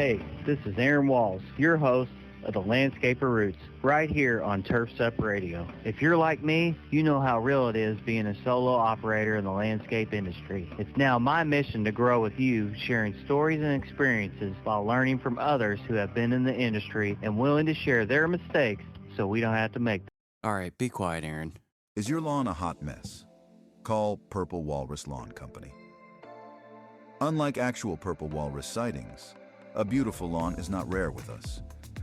Hey, this is Aaron Walls, your host of the Landscaper Roots, right here on Turf's Up Radio. If you're like me, you know how real it is being a solo operator in the landscape industry. It's now my mission to grow with you, sharing stories and experiences while learning from others who have been in the industry and willing to share their mistakes so we don't have to make them. All right, be quiet, Aaron. Is your lawn a hot mess? Call Purple Walrus Lawn Company. Unlike actual Purple Walrus sightings, a beautiful lawn is not rare with us.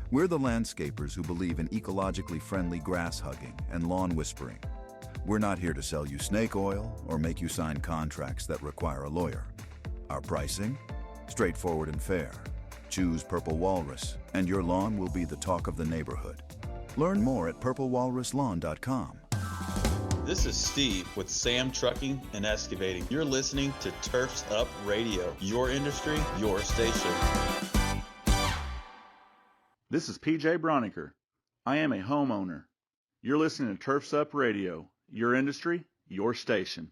We're the landscapers who believe in ecologically friendly grass hugging and lawn whispering. We're not here to sell you snake oil or make you sign contracts that require a lawyer. Our pricing? Straightforward and fair. Choose Purple Walrus, and your lawn will be the talk of the neighborhood. Learn more at purplewalruslawn.com. This is Steve with Sam Trucking and Excavating. You're listening to Turf's Up Radio. Your industry, your station. This is PJ Broniker. I am a homeowner. You're listening to Turf's Up Radio. Your industry, your station.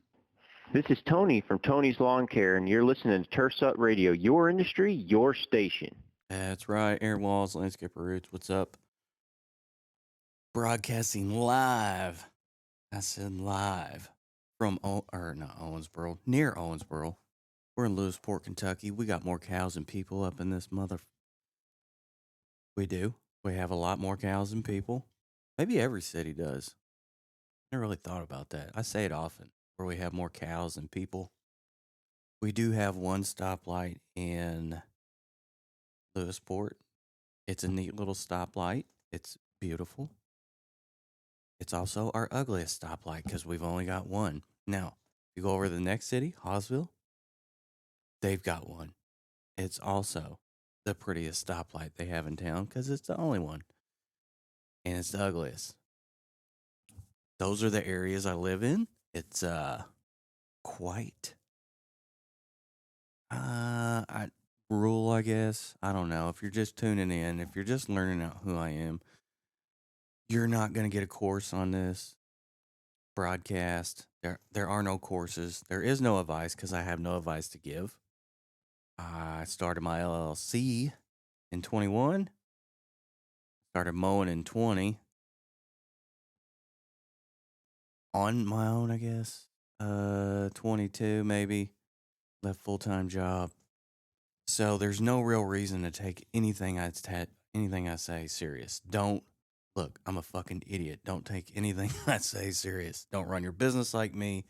This is Tony from Tony's Lawn Care, and you're listening to Turf's Up Radio, your industry, your station. That's right, Aaron Walls, Landscaper Roots. What's up? Broadcasting live. I said live from, not Owensboro, near Owensboro. We're in Lewisport, Kentucky. We got more cows than people up in this mother. We do. We have a lot more cows than people. Maybe every city does. I never really thought about that. I say it often, where we have more cows than people. We do have one stoplight in Lewisport. It's a neat little stoplight. It's beautiful. It's also our ugliest stoplight because we've only got one. Now, if you go over to the next city, Hawesville, they've got one. It's also the prettiest stoplight they have in town because it's the only one. And it's the ugliest. Those are the areas I live in. It's quite rural, I guess. I don't know. If you're just tuning in, if you're just learning out who I am, you're not going to get a course on this broadcast. There are no courses. There is no advice because I have no advice to give. I started my LLC in 21. Started mowing in 20. On my own, I guess. 22 maybe. Left full-time job. So there's no real reason to take anything I say serious. Look, I'm a fucking idiot. Don't take anything I say serious. Don't run your business like me.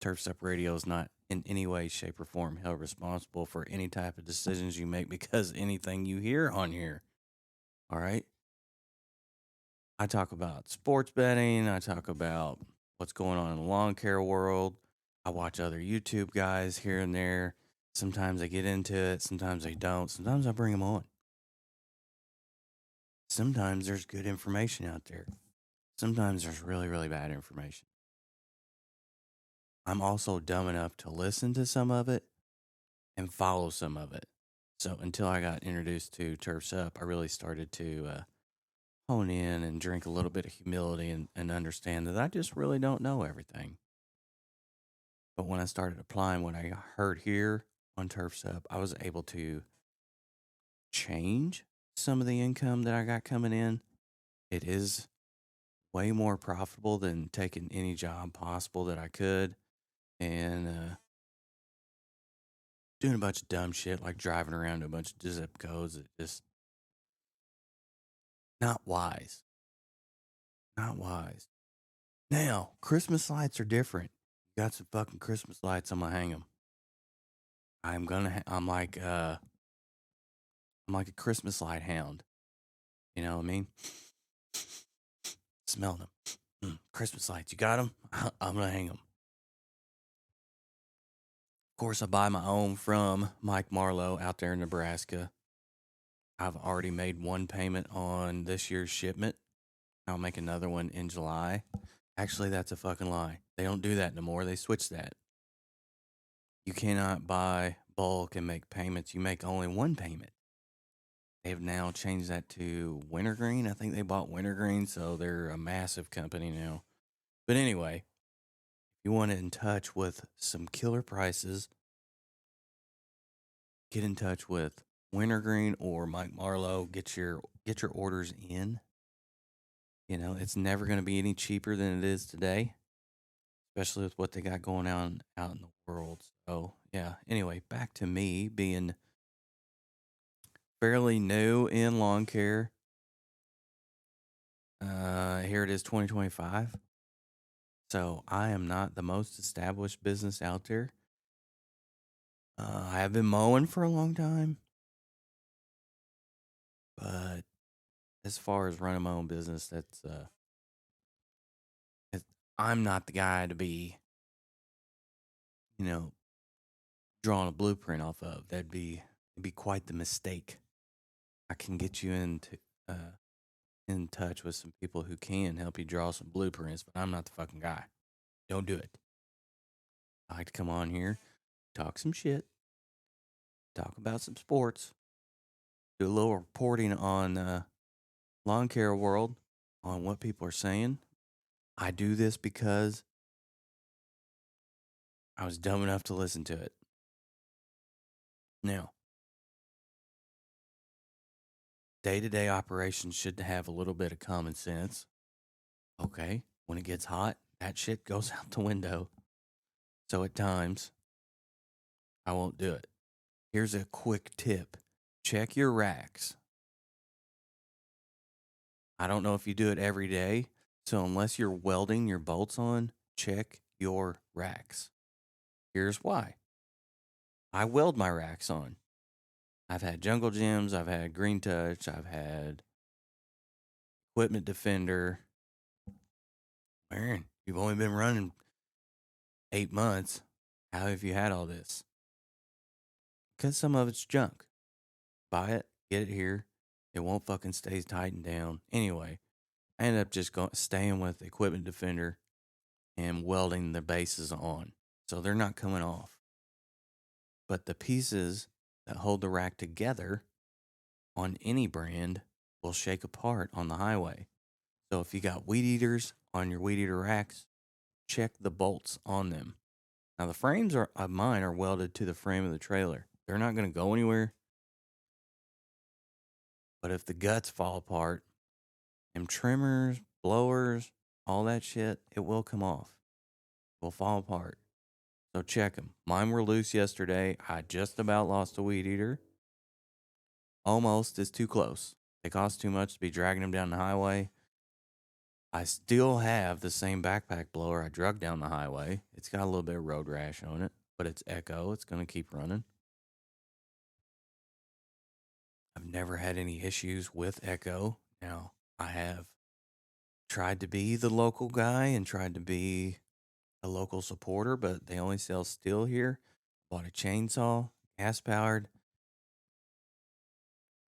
Turf's Up Radio is not in any way, shape, or form held responsible for any type of decisions you make because anything you hear on here. All right? I talk about sports betting. I talk about what's going on in the lawn care world. I watch other YouTube guys here and there. Sometimes I get into it. Sometimes I don't. Sometimes I bring them on. Sometimes there's good information out there. Sometimes there's really, really bad information. I'm also dumb enough to listen to some of it and follow some of it. So until I got introduced to Turf's Up, I really started to hone in and drink a little bit of humility and understand that I just really don't know everything. But when I started applying what I heard here on Turf's Up, I was able to change some of the income that I got coming in. It is way more profitable than taking any job possible that I could and doing a bunch of dumb shit like driving around to a bunch of zip codes that just not wise. Not wise. Now, Christmas lights are different. Got some fucking Christmas lights, I'm gonna hang them. I'm like a Christmas light hound. You know what I mean? Smelling them. Christmas lights, you got them? I'm gonna hang them. Of course, I buy my own from Mike Marlowe out there in Nebraska. I've already made one payment on this year's shipment. I'll make another one in July. Actually, that's a fucking lie. They don't do that no more. They switched that. You cannot buy bulk and make payments. You make only one payment. They've now changed that to Wintergreen. I think they bought Wintergreen, so they're a massive company now. But anyway, if you want in touch with some killer prices, get in touch with Wintergreen or Mike Marlowe, get your orders in. You know, it's never going to be any cheaper than it is today, especially with what they got going on out in the world. So, yeah. Anyway, back to me being fairly new in lawn care. Here it is, 2025. So I am not the most established business out there. I have been mowing for a long time, but as far as running my own business, I'm not the guy to be, drawing a blueprint off of. It'd be quite the mistake. I can get you in touch with some people who can help you draw some blueprints, but I'm not the fucking guy. Don't do it. I like to come on here, talk some shit, talk about some sports, do a little reporting on lawn care world, on what people are saying. I do this because I was dumb enough to listen to it. Now, day-to-day operations should have a little bit of common sense. Okay, when it gets hot, that shit goes out the window. So at times, I won't do it. Here's a quick tip. Check your racks. I don't know if you do it every day, so unless you're welding your bolts on, check your racks. Here's why. I weld my racks on. I've had Jungle Gyms, I've had Green Touch, I've had Equipment Defender. Aaron, you've only been running 8 months. How have you had all this? Because some of it's junk. Buy it, get it here. It won't fucking stay tightened down. Anyway, I ended up just staying with Equipment Defender and welding the bases on. So they're not coming off. But the pieces that hold the rack together on any brand will shake apart on the highway. So if you got weed eaters on your weed eater racks, check the bolts on them. Now the frames of mine are welded to the frame of the trailer. They're not going to go anywhere. But if the guts fall apart, them trimmers, blowers, all that shit, it will come off. It will fall apart. So check them. Mine were loose yesterday. I just about lost a weed eater. Almost is too close. They cost too much to be dragging them down the highway. I still have the same backpack blower I drug down the highway. It's got a little bit of road rash on it, but it's Echo. It's going to keep running. I've never had any issues with Echo. Now, I have tried to be the local guy and tried to be a local supporter, but they only sell steel here. Bought a chainsaw, gas powered.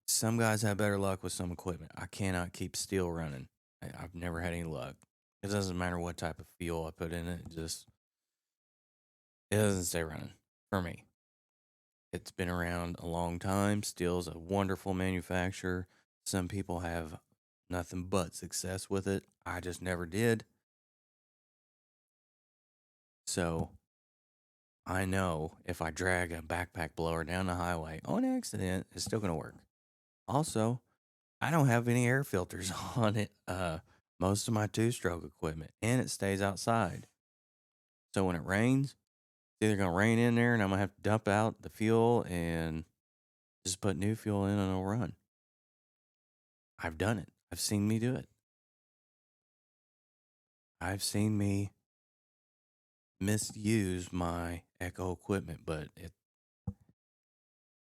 Some guys have better luck with some equipment. I cannot keep steel running. I've never had any luck. It doesn't matter what type of fuel I put in it. It doesn't stay running for me. It's been around a long time. Steel's a wonderful manufacturer. Some people have nothing but success with it. I just never did. So I know if I drag a backpack blower down the highway on accident, it's still going to work. Also, I don't have any air filters on it. Most of my two-stroke equipment, and it stays outside. So when it rains, it's either going to rain in there and I'm going to have to dump out the fuel and just put new fuel in and it'll run. I've done it. I've seen me do it. I've seen me misuse my Echo equipment, but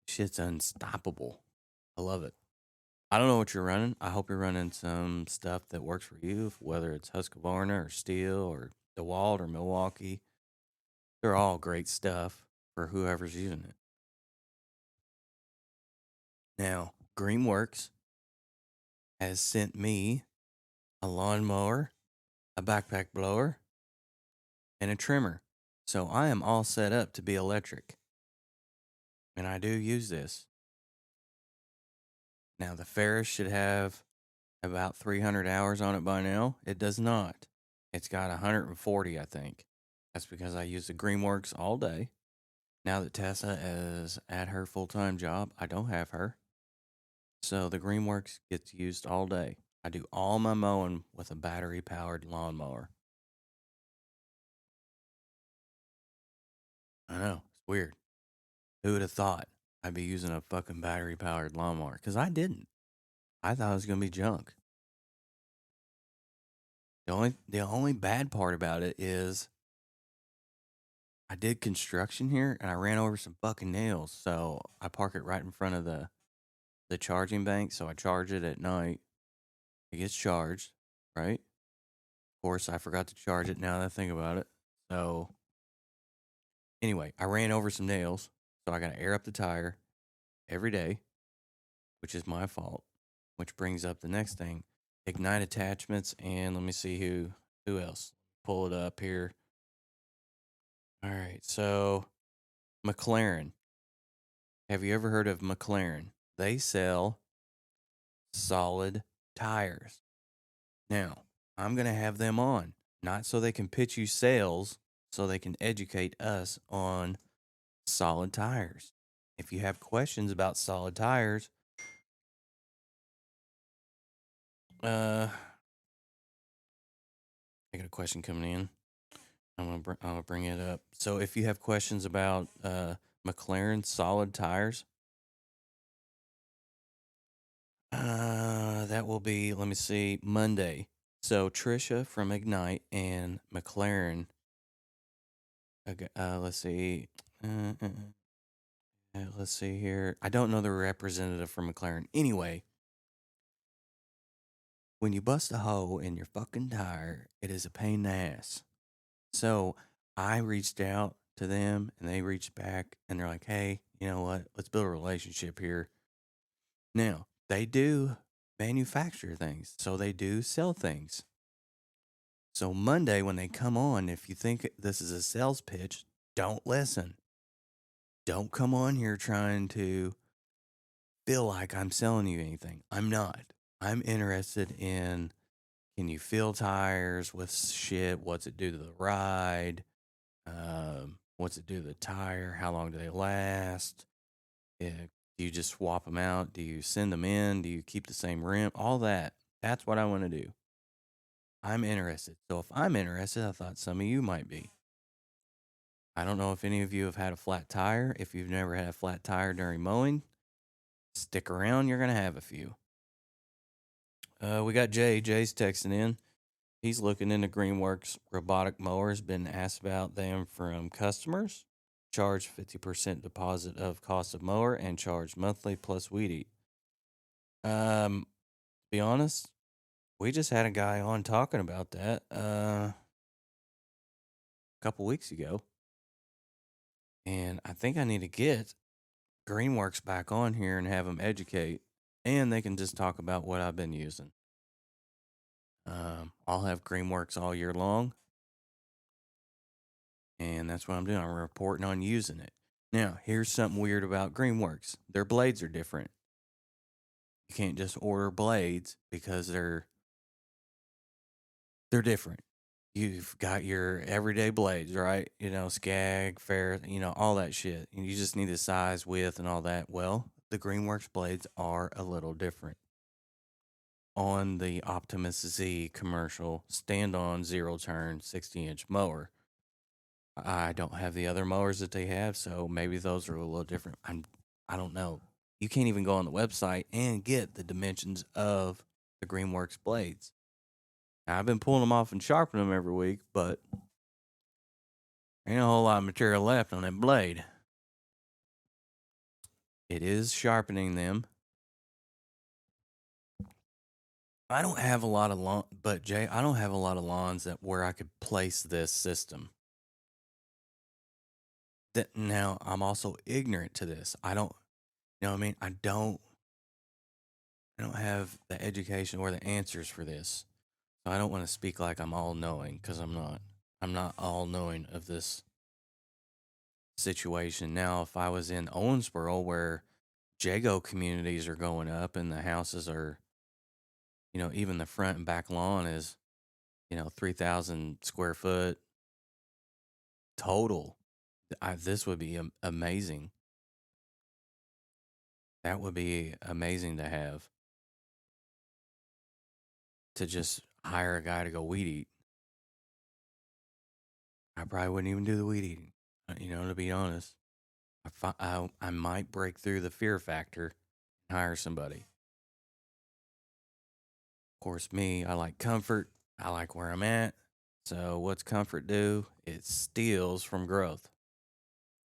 shit's unstoppable. I love it. I don't know what you're running. I hope you're running some stuff that works for you, whether it's Husqvarna or Steel or DeWalt or Milwaukee. They're all great stuff for whoever's using it. Now, Greenworks has sent me a lawnmower, a backpack blower, and a trimmer. So I am all set up to be electric. And I do use this. Now, the Ferris should have about 300 hours on it by now. It does not. It's got 140, I think. That's because I use the Greenworks all day. Now that Tessa is at her full-time job, I don't have her. So the Greenworks gets used all day. I do all my mowing with a battery-powered lawnmower. I know, it's weird. Who would have thought I'd be using a fucking battery-powered lawnmower? Because I didn't. I thought it was going to be junk. The only bad part about it is I did construction here and I ran over some fucking nails. So I park it right in front of the charging bank. So I charge it at night. It gets charged, right? Of course, I forgot to charge it now that I think about it. So anyway, I ran over some nails. So I got to air up the tire every day, which is my fault. Which brings up the next thing. Ignite attachments, and let me see who else. Pull it up here. All right, so McLaren. Have you ever heard of McLaren? They sell solid tires. Now, I'm going to have them on, not so they can pitch you sales, so they can educate us on solid tires. If you have questions about solid tires, I got a question coming in. I'm gonna bring it up. So if you have questions about McLaren solid tires, that will be, let me see, Monday. So Trisha from Ignite and McLaren. Let's see. Let's see here. I don't know the representative from McLaren. Anyway, when you bust a hole in your fucking tire, it is a pain in the ass. So I reached out to them and they reached back and they're like, hey, you know what? Let's build a relationship here. Now, they do manufacture things, so they do sell things. So Monday, when they come on, if you think this is a sales pitch, don't listen. Don't come on here trying to feel like I'm selling you anything. I'm not. I'm interested in, can you fill tires with shit? What's it do to the ride? What's it do to the tire? How long do they last? Do you just swap them out? Do you send them in? Do you keep the same rim? All that. That's what I want to do. I'm interested. So if I'm interested, I thought some of you might be. I don't know if any of you have had a flat tire. If you've never had a flat tire during mowing, stick around. You're going to have a few. We got Jay. Jay's texting in. He's looking into Greenworks robotic mowers. Been asked about them from customers. Charge 50% deposit of cost of mower and charge monthly plus weed eat. To be honest, we just had a guy on talking about that a couple weeks ago. And I think I need to get Greenworks back on here and have them educate. And they can just talk about what I've been using. I'll have Greenworks all year long. And that's what I'm doing. I'm reporting on using it. Now, here's something weird about Greenworks. Their blades are different. You can't just order blades because they're different. You've got your everyday blades, right? You know, Skag, Fair, you know, all that shit. And you just need the size, width, and all that. Well, the Greenworks blades are a little different. On the Optimus Z commercial stand-on zero-turn 60-inch mower, I don't have the other mowers that they have, so maybe those are a little different. I don't know. You can't even go on the website and get the dimensions of the Greenworks blades. Now, I've been pulling them off and sharpening them every week, but ain't a whole lot of material left on that blade. It is sharpening them. I don't have a lot of lawn, but Jay, I don't have a lot of lawns that where I could place this system. That now I'm also ignorant to this. I don't, you know what I mean? I don't have the education or the answers for this. So I don't want to speak like I'm all knowing, because I'm not. I'm not all knowing of this situation. Now, if I was in Owensboro where Jago communities are going up and the houses are, you know, even the front and back lawn is, you know, 3,000 square foot total, This would be amazing. That would be amazing to have, to just hire a guy to go weed eat. I probably wouldn't even do the weed eating, to be honest. I might break through the fear factor and hire somebody. Of course, me, I like comfort. I like where I'm at. So what's comfort do? It steals from growth.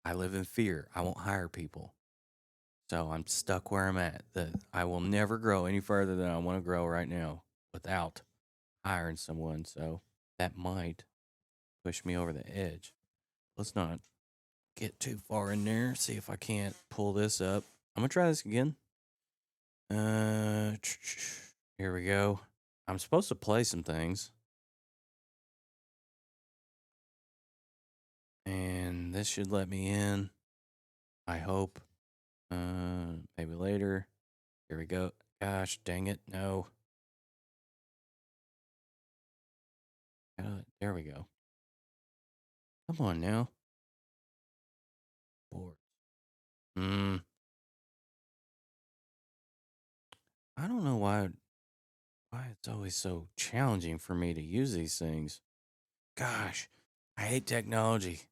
I live in fear. I won't hire people. So I'm stuck where I'm at. That I will never grow any further than I want to grow right now without hiring someone. So that might push me over the edge. Let's not get too far in there. See if I can't pull this up. I'm going to try this again. Here we go. I'm supposed to play some things. And this should let me in. I hope. Maybe later. Here we go. Gosh, dang it. No. There we go. Come on now. Board. I don't know why it's always so challenging for me to use these things. Gosh, I hate technology.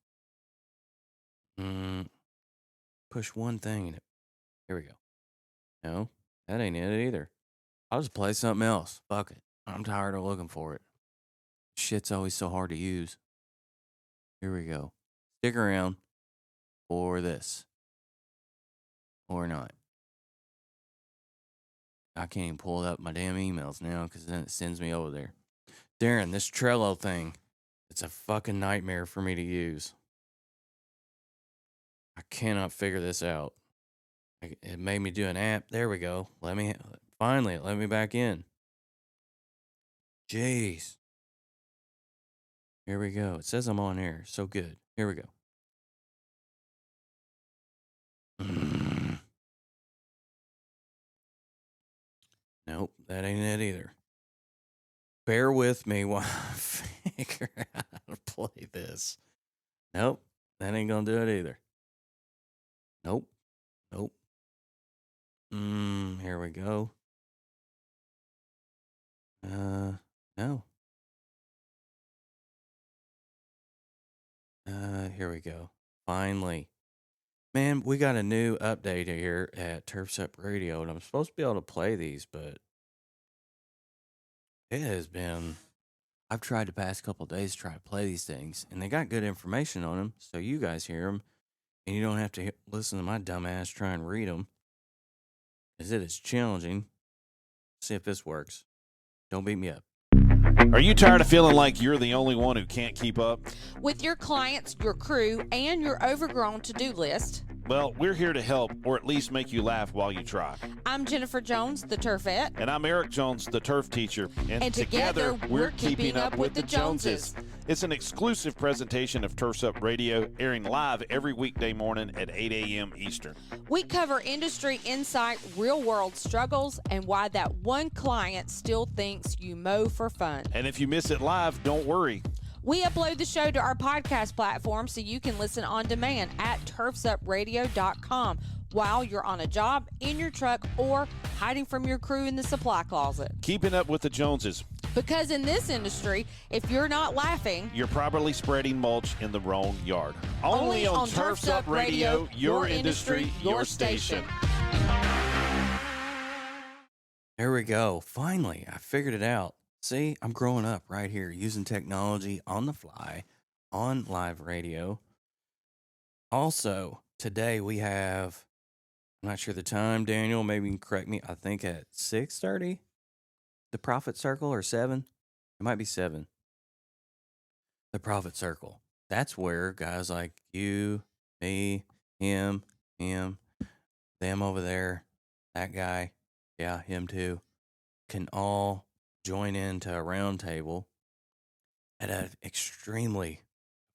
Push one thing. Here we go. No, that ain't it either. I'll just play something else. Fuck it. I'm tired of looking for it. Shit's always so hard to use. Here we go. Stick around for this. Or not. I can't even pull up my damn emails now because then it sends me over there. Darren, this Trello thing, it's a fucking nightmare for me to use. I cannot figure this out. It made me do an app. There we go. Finally, it let me back in. Jeez. Here we go. It says I'm on air. So good. Here we go. Nope, that ain't it either. Bear with me while I figure out how to play this. Nope, that ain't gonna do it either. Nope. Here we go. No. Here we go. Finally. Man, we got a new update here at Turf's Up Radio, and I'm supposed to be able to play these, but it has been... I've tried the past couple of days to try to play these things, and they got good information on them, so you guys hear them, and you don't have to listen to my dumb ass try and read them, because it is challenging. See if this works. Don't beat me up. Are you tired of feeling like you're the only one who can't keep up? With your clients, your crew, and your overgrown to-do list? Well, we're here to help, or at least make you laugh while you try. I'm Jennifer Jones, the Turfette. And I'm Eric Jones, the Turf Teacher. And together, we're keeping up with the Joneses. It's an exclusive presentation of Turf's Up Radio, airing live every weekday morning at 8 a.m. Eastern. We cover industry insight, real-world struggles, and why that one client still thinks you mow for fun. And if you miss it live, don't worry. We upload the show to our podcast platform so you can listen on demand at turfsupradio.com while you're on a job, in your truck, or hiding from your crew in the supply closet. Keeping up with the Joneses. Because in this industry, if you're not laughing, you're probably spreading mulch in the wrong yard. Only on Turf's Up Radio, your industry, your station. There we go. Finally, I figured it out. See, I'm growing up right here using technology on the fly on live radio. Also, today we have, I'm not sure the time, Daniel, maybe you can correct me. I think at 6:30, the Profit Circle, or 7. It might be 7. The Profit Circle. That's where guys like you, me, him, them over there, that guy, yeah, him too, can all join into a round table at an extremely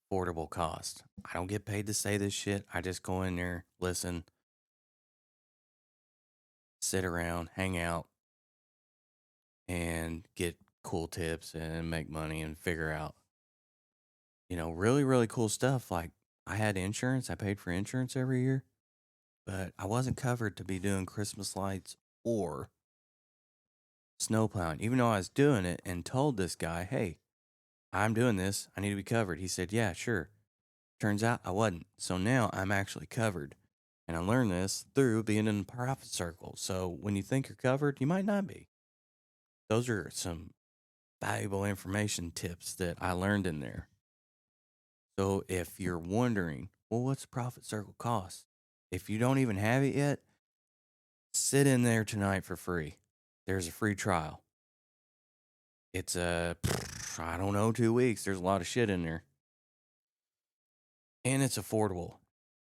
affordable cost. I don't get paid to say this shit. I just go in there, listen, sit around, hang out, and get cool tips and make money and figure out, really, really cool stuff like I had insurance. I paid for insurance every year, but I wasn't covered to be doing Christmas lights or snow plowing, even though I was doing it and told this guy, hey, I'm doing this. I need to be covered. He said, yeah, sure. Turns out I wasn't. So now I'm actually covered. And I learned this through being in the profit circle. So when you think you're covered, you might not be. Those are some valuable information tips that I learned in there. So if you're wondering, well, what's the profit circle cost? If you don't even have it yet, sit in there tonight for free. There's a free trial. It's I don't know, 2 weeks. There's a lot of shit in there. And it's affordable.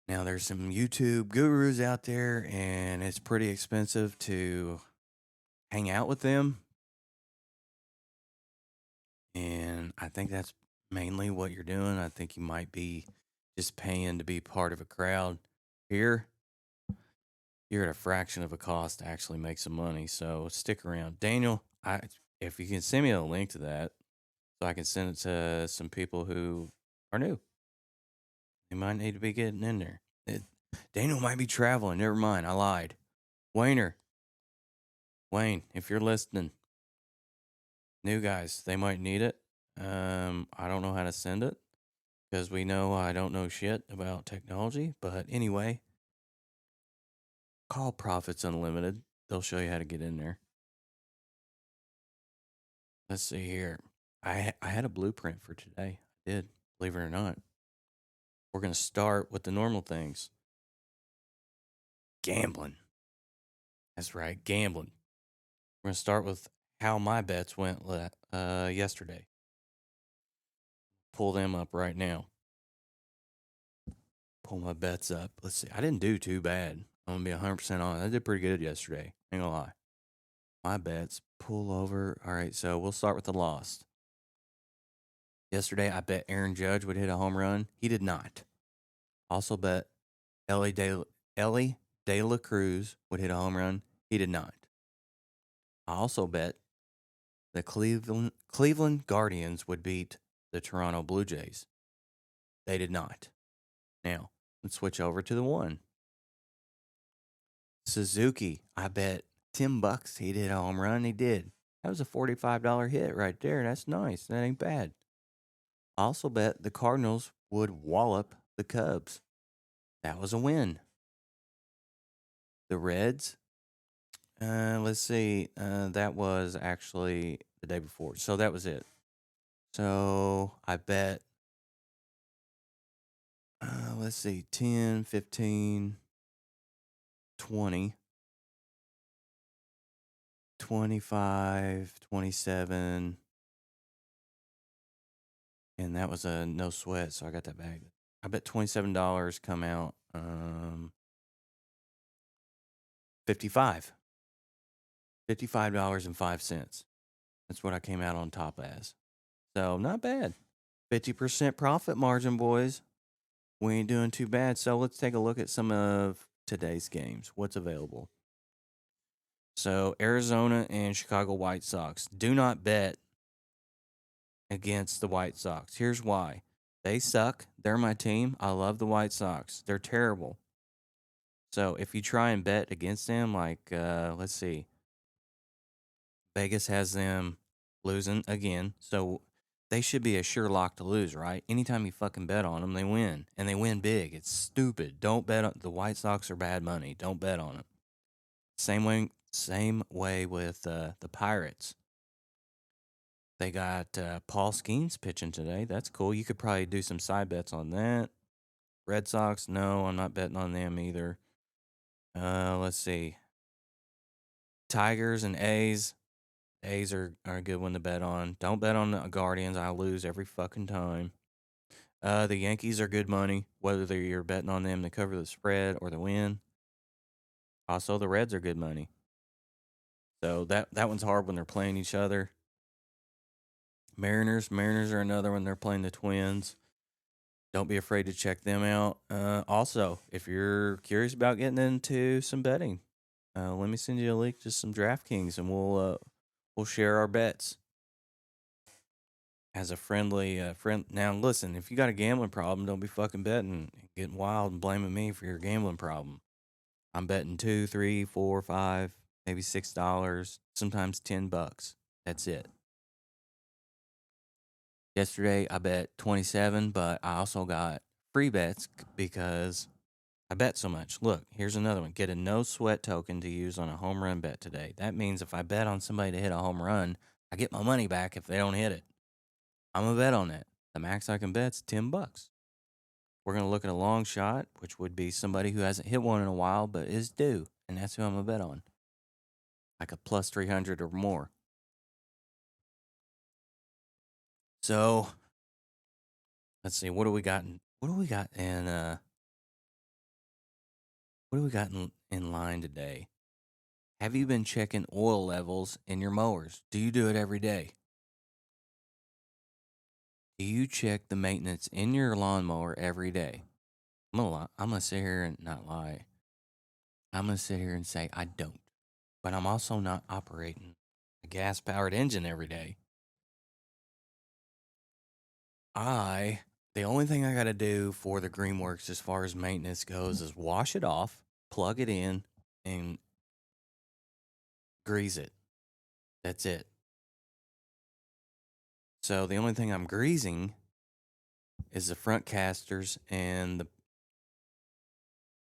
Now, there's some YouTube gurus out there, and it's pretty expensive to hang out with them. And I think that's mainly what you're doing. I think you might be just paying to be part of a crowd. Here, you're at a fraction of a cost to actually make some money. So stick around. Daniel, if you can send me a link to that so I can send it to some people who are new. They might need to be getting in there. Daniel might be traveling. Never mind. I lied. Wayne, if you're listening, new guys, they might need it. I don't know how to send it because we know I don't know shit about technology. But anyway, call Profits Unlimited. They'll show you how to get in there. Let's see here. I had a blueprint for today. I did, believe it or not. We're going to start with the normal things. Gambling. That's right, gambling. We're going to start with how my bets went yesterday. Pull them up right now. Pull my bets up. Let's see. I didn't do too bad. I'm going to be 100% honest. I did pretty good yesterday. Ain't going to lie. My bets pull over. All right, so we'll start with the lost. Yesterday, I bet Aaron Judge would hit a home run. He did not. Also bet Ellie De La Cruz would hit a home run. He did not. I also bet the Cleveland Guardians would beat the Toronto Blue Jays. They did not. Now, let's switch over to the one. Suzuki, I bet $10 he'd hit a home run. He did. That was a $45 hit right there. That's nice. That ain't bad. I also bet the Cardinals would wallop the Cubs. That was a win. The Reds, let's see. That was actually the day before. So that was it. So I bet, let's see, 10, 15, 20, 25, 27. And that was a no sweat, so I got that back. I bet $27 come out 55. $55.05. That's what I came out on top as. So not bad. 50% profit margin, boys. We ain't doing too bad. So let's take a look at some of today's games. What's available? So Arizona and Chicago White Sox. Do not bet against the White Sox. Here's why. They suck. They're my team. I love the White Sox. They're terrible. So if you try and bet against them, like, let's see. Vegas has them losing again. So they should be a sure lock to lose, right? Anytime you fucking bet on them, they win. And they win big. It's stupid. Don't bet on the White Sox are bad money. Don't bet on them. Same way with the Pirates. They got Paul Skeens pitching today. That's cool. You could probably do some side bets on that. Red Sox, no, I'm not betting on them either. Let's see. Tigers and A's. A's are a good one to bet on. Don't bet on the Guardians. I lose every fucking time. The Yankees are good money, whether you're betting on them to cover the spread or the win. Also, the Reds are good money. So that one's hard when they're playing each other. Mariners are another one. They're playing the Twins. Don't be afraid to check them out. Also, if you're curious about getting into some betting, let me send you a link to some DraftKings, and we'll share our bets. as a friendly friend. Now, listen, if you got a gambling problem, don't be fucking betting and getting wild and blaming me for your gambling problem. I'm betting $2, $3, $4, $5, maybe $6, sometimes $10. That's it. Yesterday, I bet 27, but I also got free bets because I bet so much. Look, here's another one. Get a no sweat token to use on a home run bet today. That means if I bet on somebody to hit a home run, I get my money back if they don't hit it. I'm going to bet on that. The max I can bet's $10. We're going to look at a long shot, which would be somebody who hasn't hit one in a while but is due, and that's who I'm going to bet on. Like a plus 300 or more. So, let's see. What do we got in line today? Have you been checking oil levels in your mowers? Do you do it every day? Do you check the maintenance in your lawnmower every day? I'm gonna sit here and not lie. I'm gonna sit here and say I don't. But I'm also not operating a gas-powered engine every day. The only thing I got to do for the Greenworks as far as maintenance goes is wash it off, plug it in, and grease it. That's it. So the only thing I'm greasing is the front casters and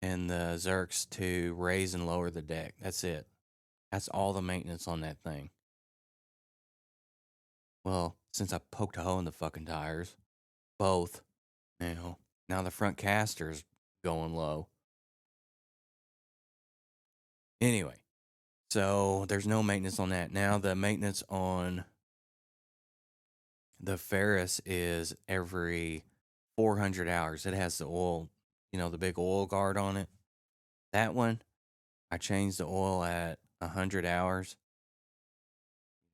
the Zerks to raise and lower the deck. That's it. That's all the maintenance on that thing. Well, since I poked a hole in the fucking tires, both, now the front caster's going low. Anyway, so there's no maintenance on that. Now the maintenance on the Ferris is every 400 hours. It has the oil, the big oil guard on it. That one, I changed the oil at 100 hours.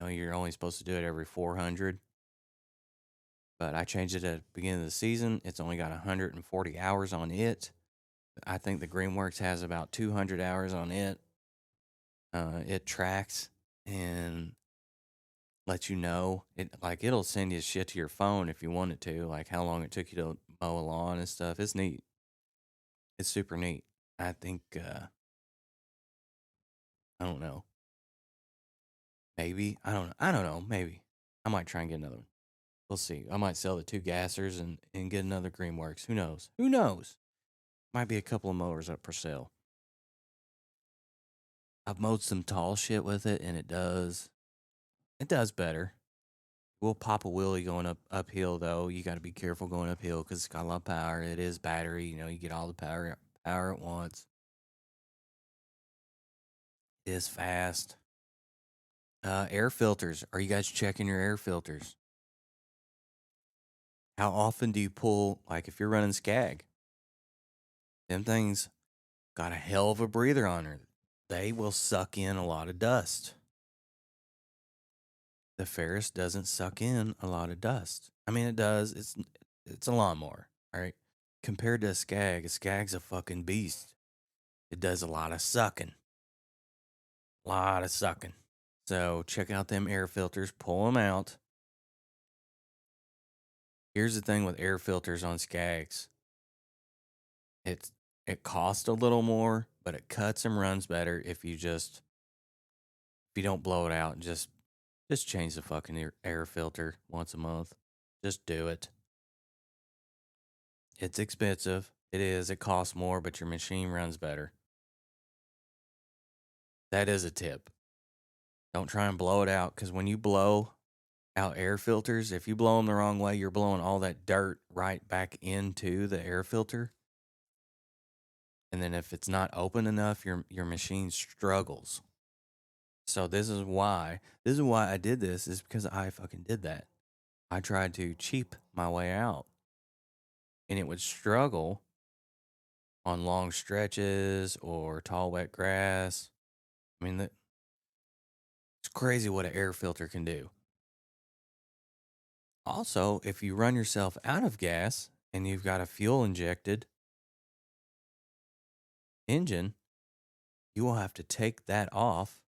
You're only supposed to do it every 400. But I changed it at the beginning of the season. It's only got 140 hours on it. I think the Greenworks has about 200 hours on it. It tracks and lets you know. It'll send you shit to your phone if you want it to, like how long it took you to mow a lawn and stuff. It's neat. It's super neat. I think, I don't know. Maybe. I don't know. Maybe. I might try and get another one. We'll see. I might sell the 2 gassers and get another Greenworks. Who knows? Might be a couple of mowers up for sale. I've mowed some tall shit with it, and it does better. We'll pop a wheelie going uphill, though. You got to be careful going uphill because it's got a lot of power. It is battery. You get all the power at once. It is fast. Air filters. Are you guys checking your air filters? How often do you pull, like if you're running Skag? Them things got a hell of a breather on her. They will suck in a lot of dust. The Ferris doesn't suck in a lot of dust. I mean, it does. It's a lawnmower, all right? Compared to a Skag's a fucking beast. It does a lot of sucking. So check out them air filters. Pull them out. Here's the thing with air filters on Skags. It costs a little more, but it cuts and runs better if you don't blow it out and just change the fucking air filter once a month. Just do it. It's expensive. It is. It costs more, but your machine runs better. That is a tip. Don't try and blow it out, because when you blow out air filters, if you blow them the wrong way, you're blowing all that dirt right back into the air filter. And then if it's not open enough, your machine struggles. So this is why I did this, is because I fucking did that. I tried to cheap my way out. And it would struggle on long stretches or tall, wet grass. I mean, it's crazy what an air filter can do. Also, if you run yourself out of gas and you've got a fuel injected engine, you will have to take that off,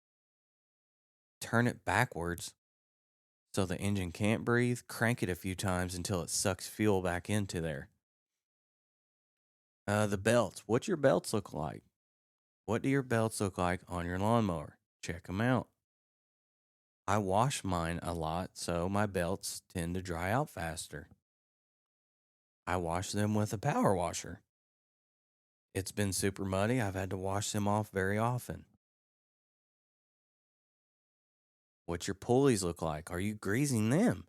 turn it backwards so the engine can't breathe, crank it a few times until it sucks fuel back into there. The belts. What's your belts look like? What do your belts look like on your lawnmower? Check them out. I wash mine a lot, so my belts tend to dry out faster. I wash them with a power washer. It's been super muddy. I've had to wash them off very often. What's your pulleys look like? Are you greasing them?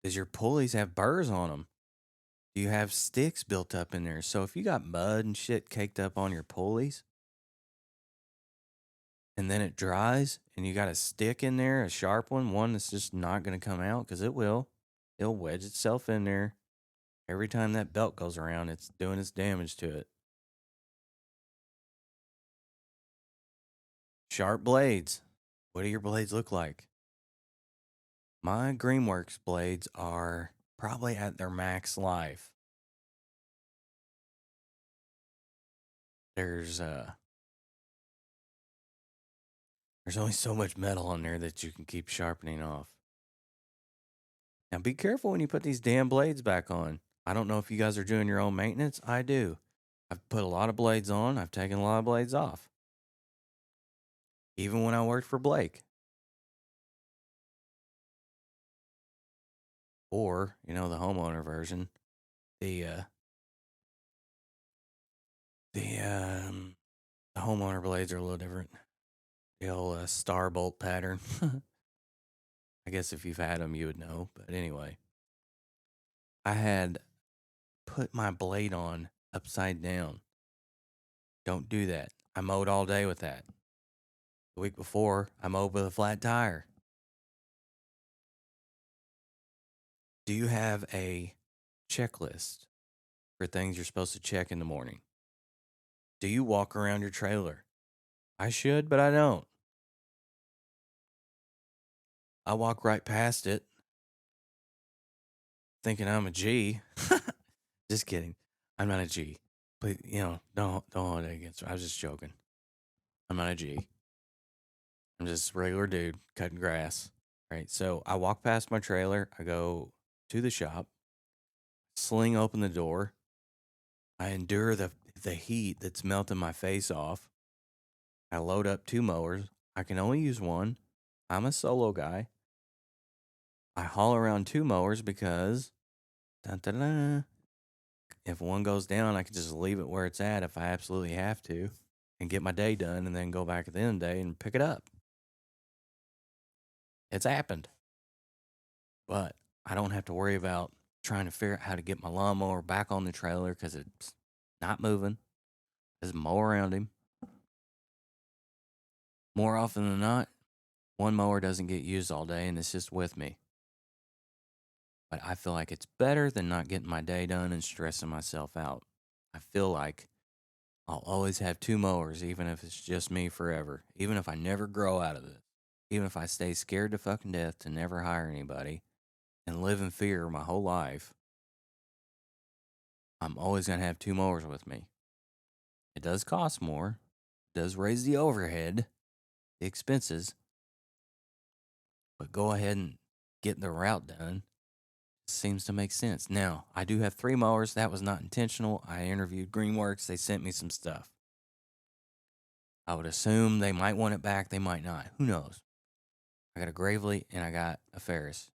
Does your pulleys have burrs on them? Do you have sticks built up in there? So if you got mud and shit caked up on your pulleys, and then it dries, and you got a stick in there, a sharp one that's just not going to come out, because it will. It'll wedge itself in there. Every time that belt goes around, it's doing its damage to it. Sharp blades. What do your blades look like? My Greenworks blades are probably at their max life. There's only so much metal on there that you can keep sharpening off. Now be careful when you put these damn blades back on. I don't know if you guys are doing your own maintenance. I do. I've put a lot of blades on. I've taken a lot of blades off. Even when I worked for Blake. Or, the homeowner version. The homeowner blades are a little different. The old star bolt pattern. I guess if you've had them, you would know. But anyway, I had put my blade on upside down. Don't do that. I mowed all day with that. The week before, I mowed with a flat tire. Do you have a checklist for things you're supposed to check in the morning? Do you walk around your trailer? I should, but I don't. I walk right past it, thinking I'm a G. Just kidding. I'm not a G. But, don't hold it against me. I was just joking. I'm not a G. I'm just a regular dude cutting grass. Right? So I walk past my trailer. I go to the shop, sling open the door. I endure the heat that's melting my face off. I load up 2 mowers. I can only use one. I'm a solo guy. I haul around 2 mowers because if one goes down, I can just leave it where it's at if I absolutely have to and get my day done and then go back at the end of the day and pick it up. It's happened. But I don't have to worry about trying to figure out how to get my lawnmower back on the trailer because it's not moving. Just mow around him. More often than not, one mower doesn't get used all day and it's just with me. But I feel like it's better than not getting my day done and stressing myself out. I feel like I'll always have 2 mowers, even if it's just me forever. Even if I never grow out of this. Even if I stay scared to fucking death to never hire anybody and live in fear my whole life, I'm always going to have 2 mowers with me. It does cost more. It does raise the overhead, the expenses. But go ahead and get the route done. Seems to make sense. Now, I do have 3 mowers. That was not intentional. I interviewed Greenworks. They sent me some stuff. I would assume they might want it back. They might not. Who knows? I got a Gravely and I got a Ferris.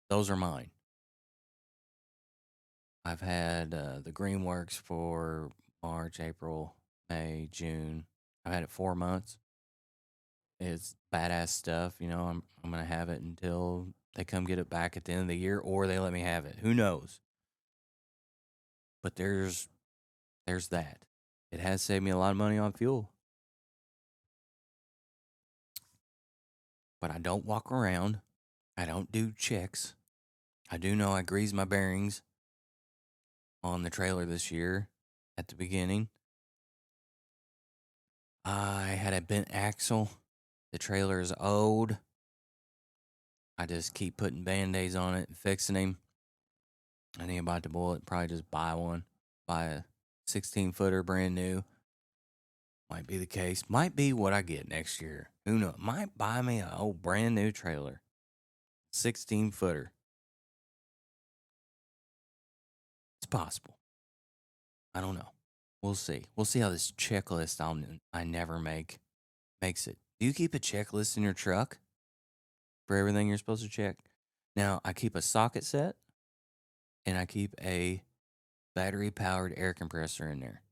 Those are mine. I've had the Greenworks for March, April, May, June. I've had it 4 months. It's badass stuff. I'm going to have it until they come get it back at the end of the year or they let me have it. Who knows? But there's that. It has saved me a lot of money on fuel. But I don't walk around. I don't do checks. I do know I greased my bearings on the trailer this year at the beginning. I had a bent axle. The trailer is old. I just keep putting Band-Aids on it and fixing them. I ain't about to bullet. Probably just buy one. Buy a 16-footer brand new. Might be the case. Might be what I get next year. Who knows? Might buy me an old brand new trailer. 16-footer. It's possible. I don't know. We'll see. We'll see how this checklist I never make makes it. Do you keep a checklist in your truck for everything you're supposed to check? Now, I keep a socket set, and I keep a battery-powered air compressor in there.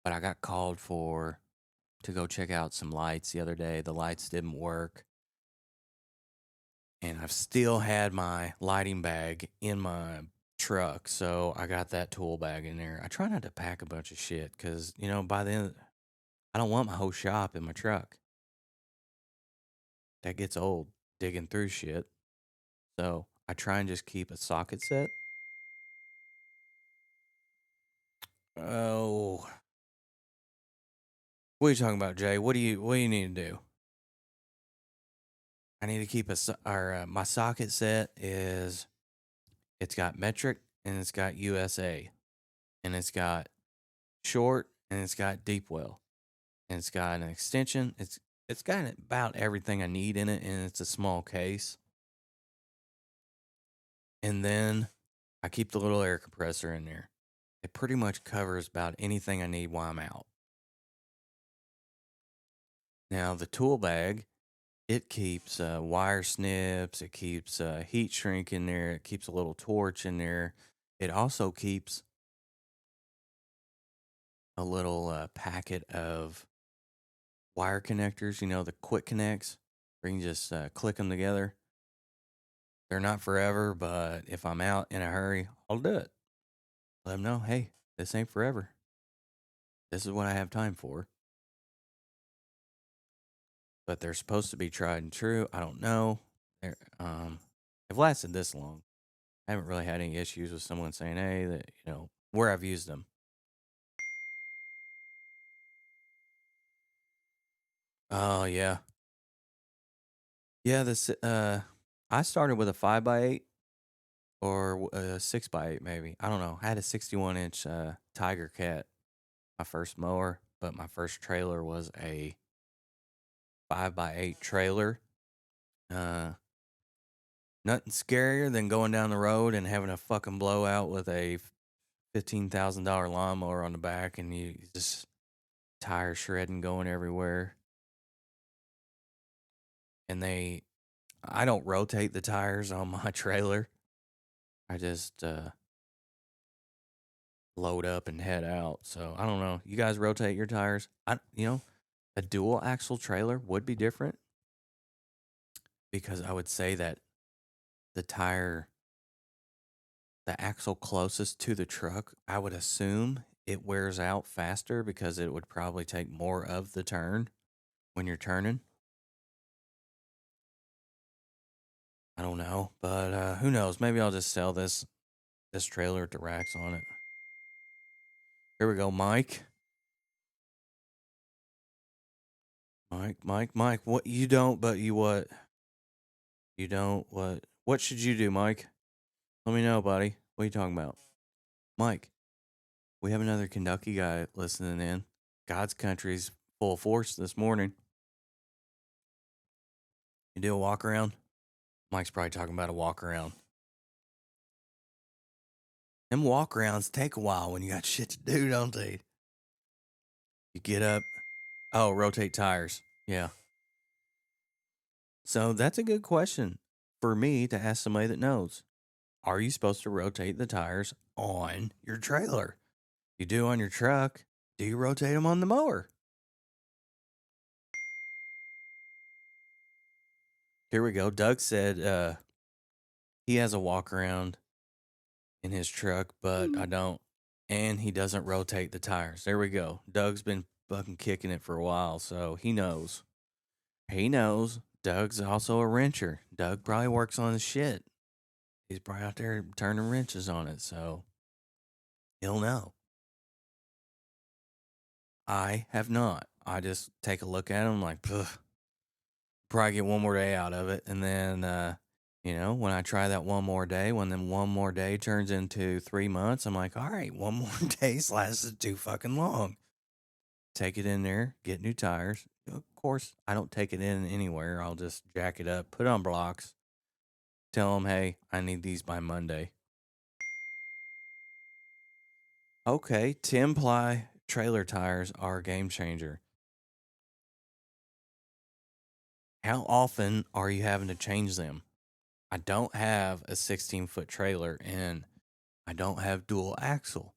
But I got called to go check out some lights the other day. The lights didn't work. And I've still had my lighting bag in my truck, so I got that tool bag in there. I try not to pack a bunch of shit because, by the end, I don't want my whole shop in my truck. That gets old, digging through shit. So I try and just keep a socket set. Oh. What are you talking about, Jay? What do you need to do? I need to keep my socket set is, it's got metric and it's got USA and it's got short and it's got deep well and it's got an extension. It's got about everything I need in it, and it's a small case. And then I keep the little air compressor in there. It pretty much covers about anything I need while I'm out. Now, the tool bag, it keeps wire snips, it keeps heat shrink in there, it keeps a little torch in there. It also keeps a little packet of wire connectors, the quick connects, where you can just click them together. They're not forever, but if I'm out in a hurry, I'll do it. Let them know, hey, this ain't forever. This is what I have time for. But they're supposed to be tried and true. I don't know. They've lasted this long. I haven't really had any issues with someone saying, hey, that, where I've used them. Oh, yeah. Yeah, I started with a 5x8 or a 6x8 maybe. I don't know. I had a 61-inch Tiger Cat, my first mower, but my first trailer was a 5x8 trailer. Nothing scarier than going down the road and having a fucking blowout with a $15,000 lawnmower on the back, and you just tire shredding going everywhere. And I don't rotate the tires on my trailer. I just load up and head out. So I don't know. You guys rotate your tires? A dual axle trailer would be different, because I would say that the axle closest to the truck, I would assume it wears out faster because it would probably take more of the turn when you're turning. I don't know, but who knows? Maybe I'll just sell this trailer with the racks on it. Here we go, Mike. Mike, what you don't, but you what? You don't, what should you do, Mike? Let me know, buddy. What are you talking about? Mike, we have another Kentucky guy listening in. God's country's full force this morning. You do a walk around? Mike's probably talking about a walk around. Them walk arounds take a while when you got shit to do, don't they? You get up. Oh, rotate tires. Yeah. So that's a good question for me to ask somebody that knows. Are you supposed to rotate the tires on your trailer? You do on your truck. Do you rotate them on the mower? Here we go. Doug said he has a walk around in his truck, but I don't. And he doesn't rotate the tires. There we go. Doug's been fucking kicking it for a while, so he knows. He knows. Doug's also a wrencher. Doug probably works on his shit. He's probably out there turning wrenches on it, so he'll know. I have not. I just take a look at him like, ugh. Probably get one more day out of it. And then, when I try that one more day, when then one more day turns into 3 months, I'm like, all right, one more day's lasted too fucking long. take it in there, get new tires. Of course, I don't take it in anywhere. I'll just jack it up, put it on blocks, tell them, hey, I need these by Monday. Okay, 10-ply trailer tires are a game changer. How often are you having to change them? I don't have a 16-foot trailer and I don't have dual axle.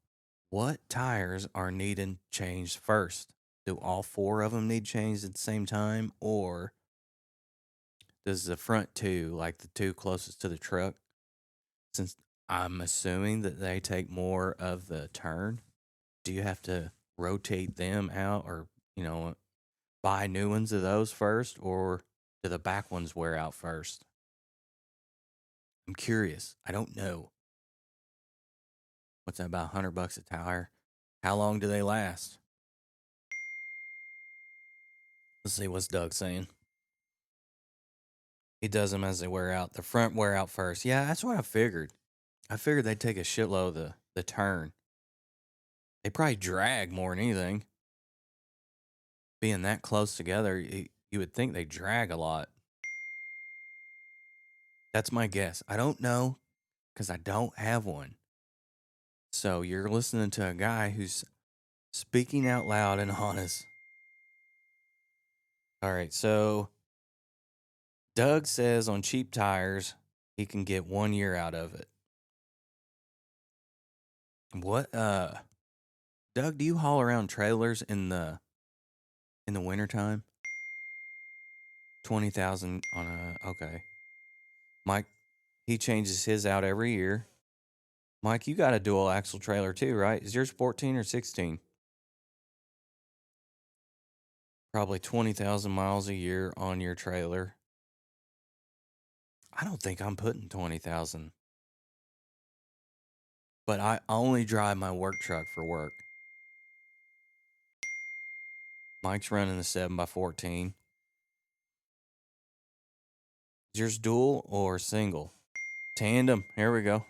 What tires are needing changed first? Do all 4 of them need changed at the same time? Or does the front 2, like the 2 closest to the truck, since I'm assuming that they take more of the turn, do you have to rotate them out or, buy new ones of those first? Or do the back ones wear out first? I'm curious. I don't know. What's that, about $100 a tire? How long do they last? Let's see what's Doug saying. He does them as they wear out. The front wear out first. Yeah, that's what I figured. I figured they'd take a shitload of the turn. They probably drag more than anything. Being that close together, you would think they drag a lot. That's my guess. I don't know because I don't have one. So you're listening to a guy who's speaking out loud and honest. All right, so Doug says on cheap tires, he can get 1 year out of it. What, Doug, do you haul around trailers in the wintertime? 20,000 on a, okay. Mike, he changes his out every year. Mike, you got a dual axle trailer too, right? Is yours 14 or 16? Probably 20,000 miles a year on your trailer. I don't think I'm putting 20,000. But I only drive my work truck for work. Mike's running a 7x14. Is yours dual or single? Tandem. Here we go.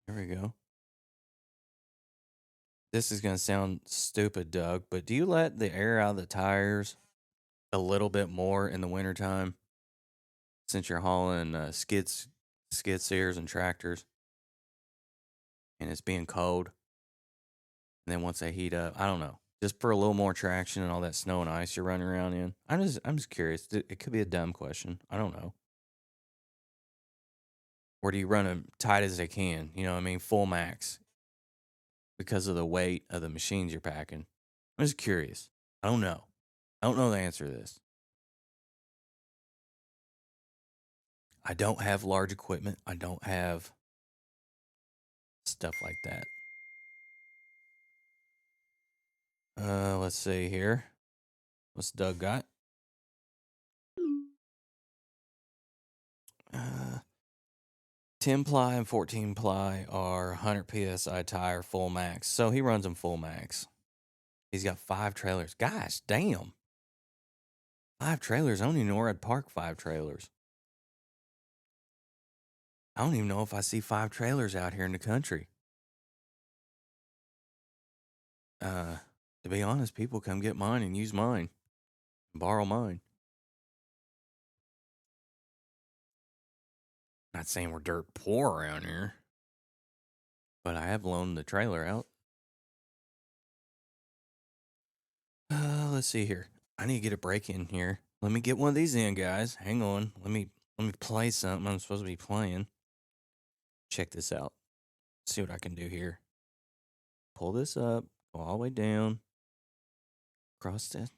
Here we go. This is going to sound stupid, Doug, but do you let the air out of the tires a little bit more in the wintertime since you're hauling skid steers and tractors and it's being cold? And then once they heat up, I don't know, just for a little more traction and all that snow and ice you're running around in. I'm just curious. It could be a dumb question. I don't know. Or do you run them tight as they can? You know what I mean? Full max because of the weight of the machines you're packing. I'm just curious. I don't know. I don't know the answer to this. I don't have large equipment. I don't have stuff like that. Let's see here. What's Doug got? 10-ply and 14-ply are 100 PSI tire full max. So he runs them full max. He's got 5 trailers. Gosh, damn. 5 trailers. I don't even know where I'd park 5 trailers. I don't even know if I see 5 trailers out here in the country. To be honest, people come get mine and use mine. Borrow mine. Not saying we're dirt poor around here, but I have loaned the trailer out. Let's see here. I need to get a break in here. Let me get one of these in, guys. Hang on. Let me play something I'm supposed to be playing. Check this out. See what I can do here. Pull this up. Go all the way down. Cross that.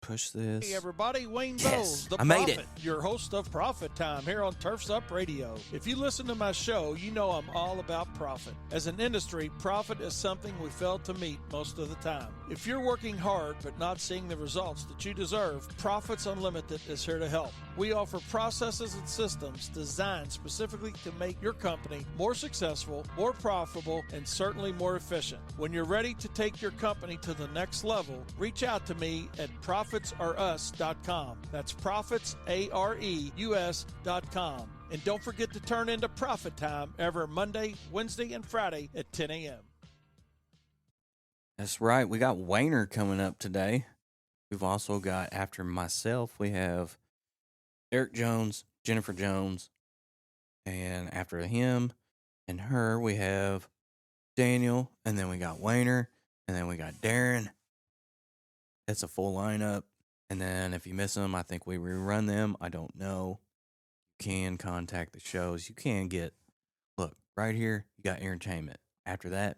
Push this. Hey everybody, Wayne Yes, Bowles, the I made Prophet, it. your host of Profit Time here on Turfs Up Radio. If you listen to my show, you know I'm all about profit. As an industry, profit is something we fail to meet most of the time. If you're working hard but not seeing the results that you deserve, Profits Unlimited is here to help. We offer processes and systems designed specifically to make your company more successful, more profitable, and certainly more efficient. When you're ready to take your company to the next level, reach out to me at profitsareus.com. That's profitsareus.com. And don't forget to turn into Profit Time every Monday, Wednesday, and Friday at 10 a.m. That's right. We got Wayner coming up today. We've also got, after myself, we have Eric Jones, Jennifer Jones, and after him and her, we have Daniel, and then we got Wayner, and then we got Darren. It's a full lineup. And then if you miss them, I think we rerun them. I don't know. You can contact the shows. You can get, look, right here, you got entertainment. After that,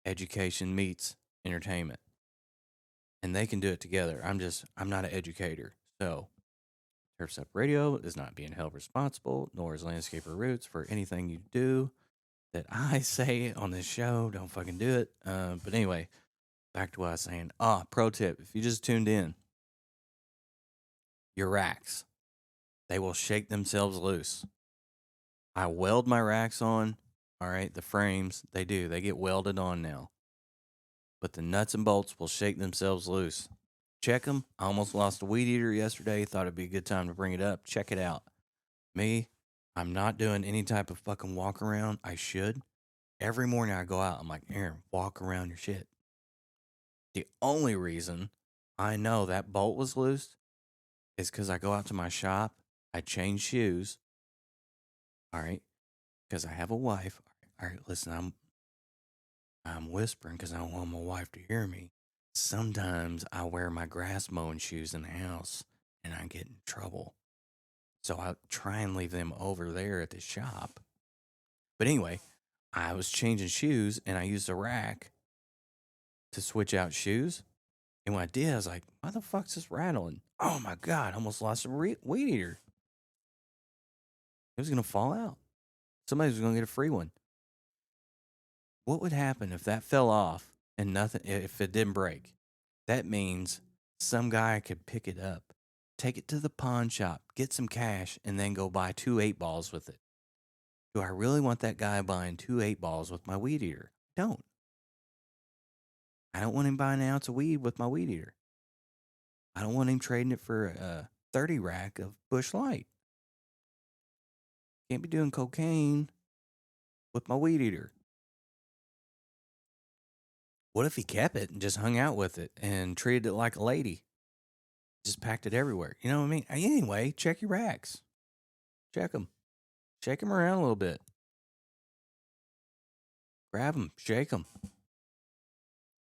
education meets entertainment. And they can do it together. I'm not an educator. So, Turf's Up Radio is not being held responsible, nor is Landscaper Roots, for anything you do that I say on this show. Don't fucking do it. But anyway, back to what I was saying. Pro tip. If you just tuned in, your racks, they will shake themselves loose. I weld my racks on. All right, the frames, they get welded on now. But the nuts and bolts will shake themselves loose. Check them. I almost lost a weed eater yesterday. Thought it'd be a good time to bring it up. Check it out. Me, I'm not doing any type of fucking walk around. I should. Every morning I go out, I'm like, Aaron, walk around your shit. The only reason I know that bolt was loose is because I go out to my shop, I change shoes. All right. Because I have a wife. All right, listen, I'm whispering because I don't want my wife to hear me. Sometimes I wear my grass mowing shoes in the house and I get in trouble. So I try and leave them over there at the shop. But anyway, I was changing shoes and I used a rack to switch out shoes. And when I did, I was like, why the fuck's this rattling? Oh my God, I almost lost a weed eater. It was going to fall out. Somebody was going to get a free one. What would happen if that fell off and nothing, if it didn't break? That means some guy could pick it up, take it to the pawn shop, get some cash, and then go buy 2 8-balls with it. Do I really want that guy buying 2 8-balls with my weed eater? Don't. I don't want him buying an ounce of weed with my weed eater. I don't want him trading it for a 30 rack of Busch Light. Can't be doing cocaine with my weed eater. What if he kept it and just hung out with it and treated it like a lady? Just packed it everywhere. You know what I mean? Anyway, check your racks. Check them. Shake them around a little bit. Grab them. Shake them.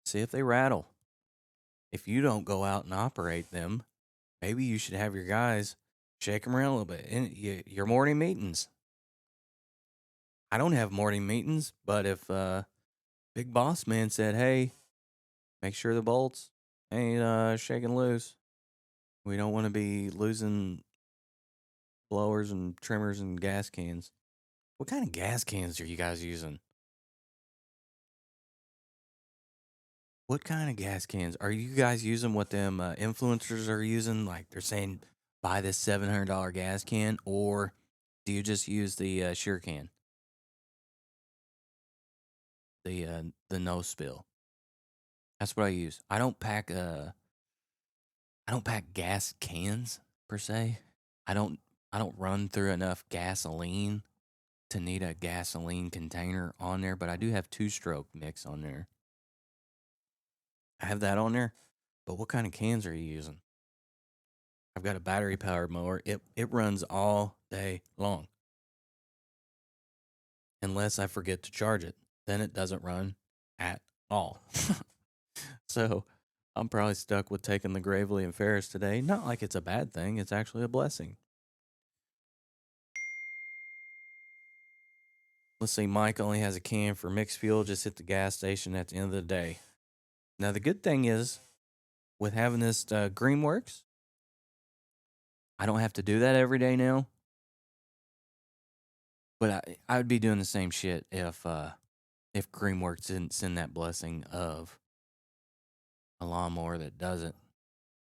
See if they rattle. If you don't go out and operate them, maybe you should have your guys shake them around a little bit. In your morning meetings. I don't have morning meetings, but if Big Boss Man said, hey, make sure the bolts ain't shaking loose. We don't want to be losing blowers and trimmers and gas cans. What kind of gas cans are you guys using? What kind of gas cans? Are you guys using what them influencers are using? Like they're saying, buy this $700 gas can, or do you just use the Sure can? The no spill. That's what I use. I don't pack gas cans per se. I don't run through enough gasoline to need a gasoline container on there, but I do have 2-stroke mix on there. I have that on there, but what kind of cans are you using? I've got a battery powered mower. It runs all day long. Unless I forget to charge it. Then it doesn't run at all. So I'm probably stuck with taking the Gravely and Ferris today. Not like it's a bad thing. It's actually a blessing. Let's see. Mike only has a can for mixed fuel. Just hit the gas station at the end of the day. Now, the good thing is with having this Greenworks, I don't have to do that every day now. But I would be doing the same shit if Greenworks didn't send that blessing of a lawnmower that doesn't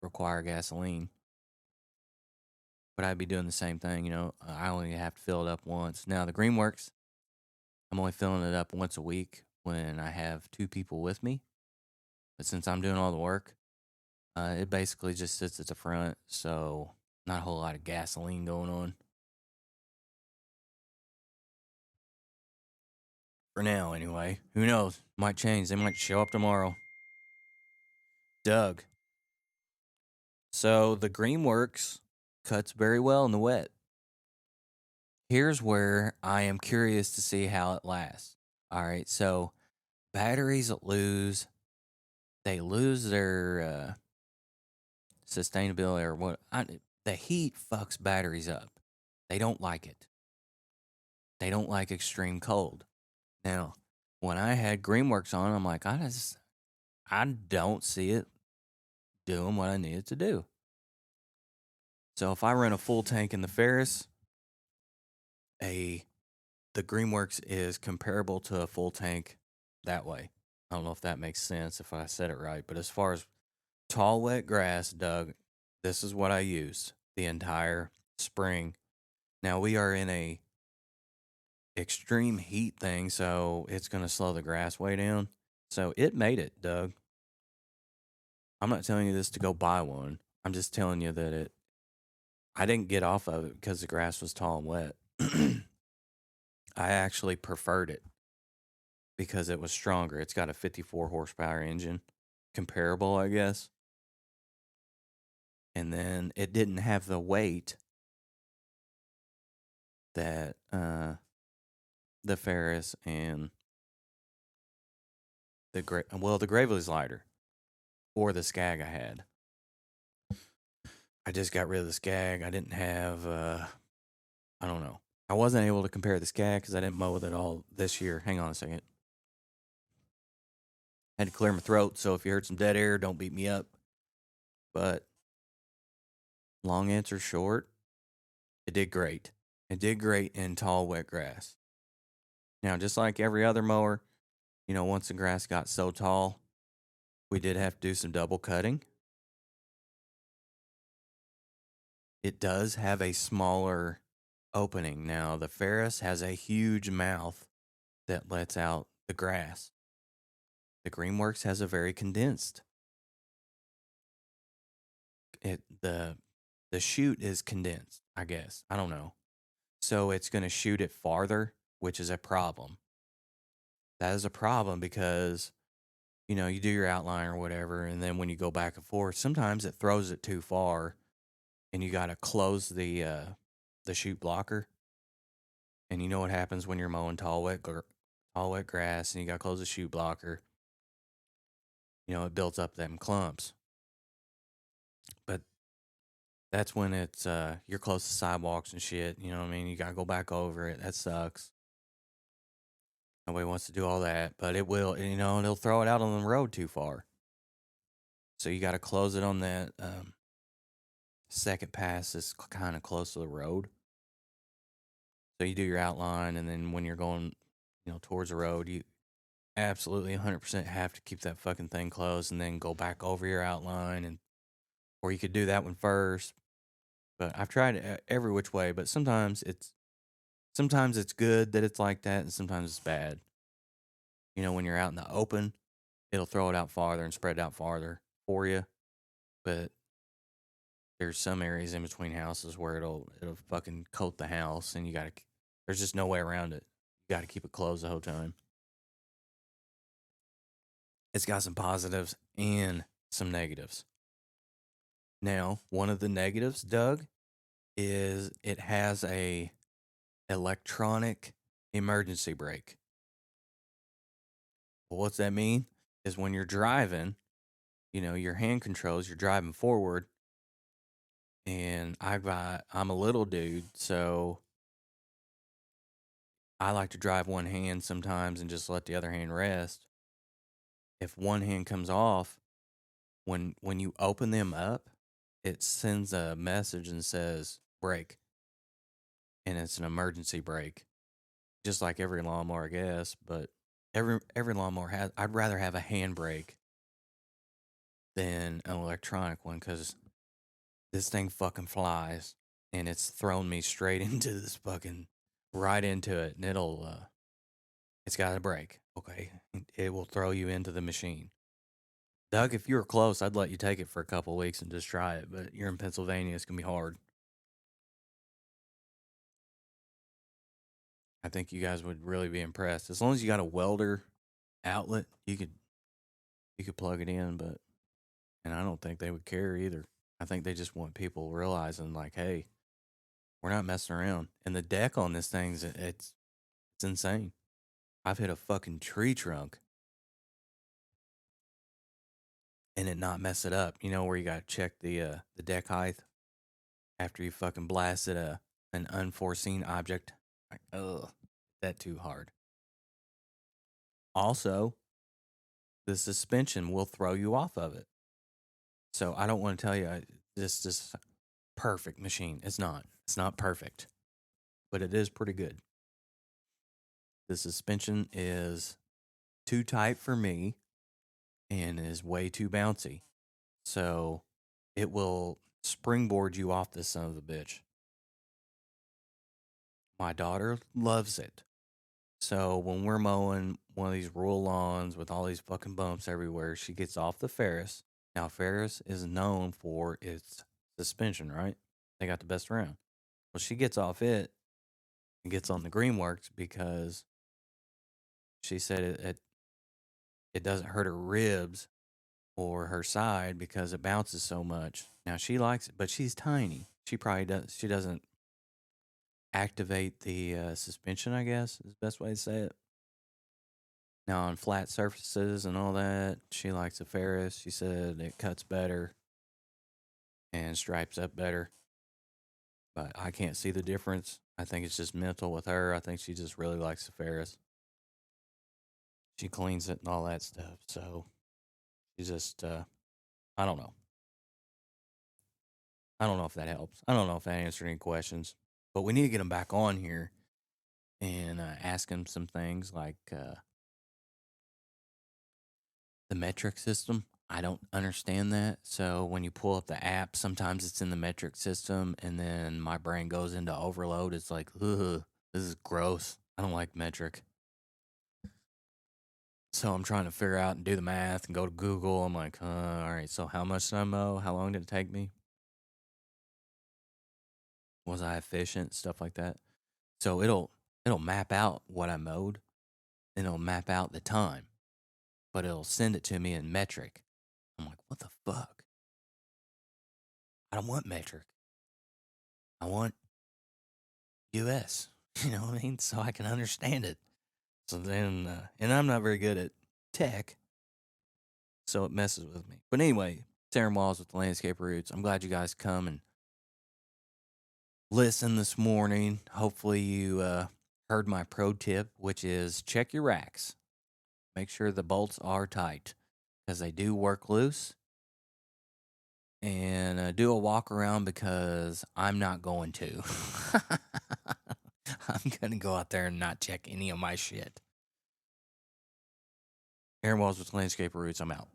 require gasoline. But I'd be doing the same thing, you know. I only have to fill it up once. Now, the Greenworks, I'm only filling it up once a week when I have 2 people with me. But since I'm doing all the work, it basically just sits at the front, so not a whole lot of gasoline going on. For now, anyway. Who knows? Might change. They might show up tomorrow. Doug. So the Greenworks cuts very well in the wet. Here's where I am curious to see how it lasts. All right, so batteries lose their sustainability or what. The heat fucks batteries up. They don't like it. They don't like extreme cold. Now, when I had Greenworks on, I'm like, I don't see it doing what I need it to do. So if I run a full tank in the Ferris, the Greenworks is comparable to a full tank that way. I don't know if that makes sense if I said it right, but as far as tall wet grass, Doug, this is what I used the entire spring. Now we are in a extreme heat thing, so it's going to slow the grass way down. So it made it, Doug. I'm not telling you this to go buy one. I'm just telling you that I didn't get off of it because the grass was tall and wet. I actually preferred it because it was stronger. It's got a 54 horsepower engine, comparable, I guess. And then it didn't have the weight that the Ferris and the Gravely's lighter or the Skag I had. I just got rid of the Skag. I didn't have, I don't know. I wasn't able to compare the Skag because I didn't mow with it all this year. Hang on a second. Had to clear my throat, so if you heard some dead air, don't beat me up. But long answer short, it did great. It did great in tall, wet grass. Now, just like every other mower, once the grass got so tall, we did have to do some double cutting. It does have a smaller opening. Now, the Ferris has a huge mouth that lets out the grass. The Greenworks has a very condensed. The chute is condensed, I guess. I don't know. So it's going to shoot it farther, which is a problem. That is a problem because, you do your outline or whatever, and then when you go back and forth, sometimes it throws it too far, and you got to close the chute blocker. And you know what happens when you're mowing tall, wet grass, and you got to close the chute blocker. It builds up them clumps. But that's when it's you're close to sidewalks and shit. You know what I mean? You got to go back over it. That sucks. Nobody wants to do all that, but it will, it'll throw it out on the road too far. So you got to close it on that second pass that's kind of close to the road. So you do your outline, and then when you're going, towards the road, you absolutely 100% have to keep that fucking thing closed and then go back over your outline, or you could do that one first. But I've tried every which way, but sometimes it's good that it's like that, and sometimes it's bad. When you're out in the open, it'll throw it out farther and spread it out farther for you. But there's some areas in between houses where it'll fucking coat the house, and there's just no way around it. You got to keep it closed the whole time. It's got some positives and some negatives. Now, one of the negatives, Doug, is it has a electronic emergency brake. Well, what's that mean? Is when you're driving, your hand controls, you're driving forward, and I'm a little dude, so I like to drive one hand sometimes and just let the other hand rest. If one hand comes off, when you open them up, it sends a message and says brake. And it's an emergency brake. Just like every lawnmower, I guess, but every lawnmower I'd rather have a hand brake than an electronic one, because this thing fucking flies, and it's thrown me straight into this fucking, right into it, and it's got a brake, okay? It will throw you into the machine. Doug, if you were close, I'd let you take it for a couple of weeks and just try it, but you're in Pennsylvania, it's going to be hard. I think you guys would really be impressed. As long as you got a welder outlet, you could plug it in, but And I don't think they would care either. I think they just want people realizing, like, hey, we're not messing around. And the deck on this thing's it's insane. I've hit a fucking tree trunk and it not mess it up. You know where you gotta check the deck height after you fucking blasted an unforeseen object. Like, ugh, that too hard. Also, the suspension will throw you off of it. So I don't want to tell you this perfect machine. It's not. It's not perfect, but it is pretty good. The suspension is too tight for me and is way too bouncy. So it will springboard you off this son of a bitch. My daughter loves it. So when we're mowing one of these rural lawns with all these fucking bumps everywhere, she gets off the Ferris. Now, Ferris is known for its suspension, right? They got the best around. Well, she gets off it and gets on the Greenworks because she said it doesn't hurt her ribs or her side because it bounces so much. Now, she likes it, but she's tiny. She doesn't activate the suspension, I guess, is the best way to say it. Now, on flat surfaces and all that, she likes the Ferris. She said it cuts better and stripes up better. But I can't see the difference. I think it's just mental with her. I think she just really likes the Ferris. She cleans it and all that stuff. So she just, I don't know. I don't know if that helps. I don't know if that answered any questions. But we need to get him back on here and ask him some things like the metric system. I don't understand that. So when you pull up the app, sometimes it's in the metric system, and then my brain goes into overload. It's like, ugh, this is gross. I don't like metric. So I'm trying to figure out and do the math and go to Google. I'm like, all right, so how much did I mow? How long did it take me? Was I efficient? Stuff like that. So it'll map out what I mowed, and it'll map out the time, but it'll send it to me in metric. I'm like, what the fuck? I don't want metric. I want US. You know what I mean? So I can understand it. So then, and I'm not very good at tech, so it messes with me. But anyway, Tearing Walls with the Landscaper Roots. I'm glad you guys come and listen this morning. Hopefully you heard my pro tip, which is check your racks. Make sure the bolts are tight because they do work loose. And do a walk around because I'm not going to. I'm going to go out there and not check any of my shit. Tearing Walls with Landscaper Roots. I'm out.